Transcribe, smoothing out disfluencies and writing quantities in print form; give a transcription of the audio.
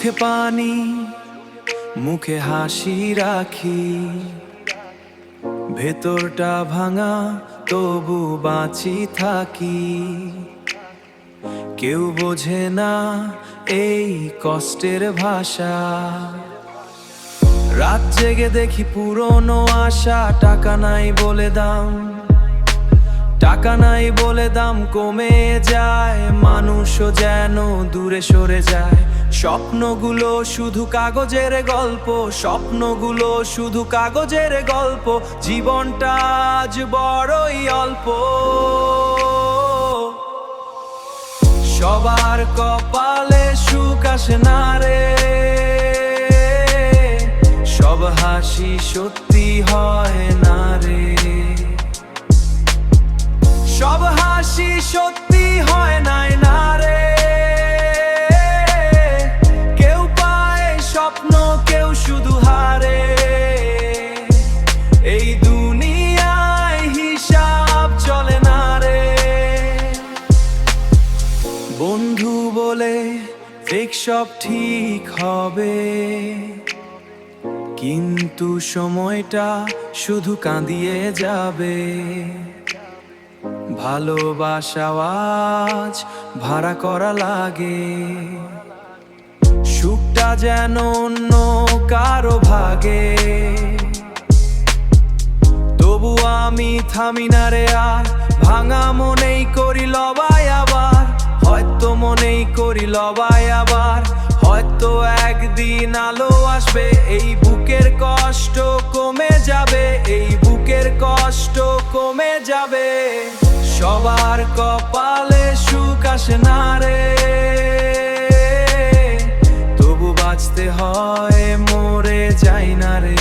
চোখে পানি মুখে হাসি রাখি, ভেতরটা ভাঙা তবু বাঁচি থাকি। কেউ বোঝে না এই কষ্টের ভাষা, রাত জেগে দেখি পুরনো আশা। টাকা নাই বলে দাম, টাকা নাই বলে দাম কমে যায়, মানুষও যেন দূরে সরে যায়। স্বপ্নগুলো শুধু কাগজের গল্প, স্বপ্নগুলো শুধু কাগজের গল্প, জীবনটা আজ বড়ই অল্প। সবার কপালে সুখ আসে না রে, সব হাসি সত্যি হয় না রে, সব হাসি সত্যি হয় নাই না রে। কেউ পায় স্বপ্ন, কেউ শুধু হারে, এই দুনিয়ায় হিসাব চলে না রে। বন্ধু বলে দেখ সব ঠিক হবে, কিন্তু সময়টা শুধু কাঁদিয়ে যাবে। ভালোবাসা আজ ভাড়া করা লাগে, সুখটা যেন অন্য কারো ভাগে। তবু আমি থামি না রে আর, ভাঙা মনেই করি লবাই আবার, হয়তো মনেই করি লবাই আবার। হয়তো একদিন আলো আসবে, এই বুকের কষ্ট কমে যাবে, এই বুকের কষ্ট কমে যাবে। সবার কপালে সুখ আসে না রে, তবু বাঁচতে হয়, মরে যাই না রে।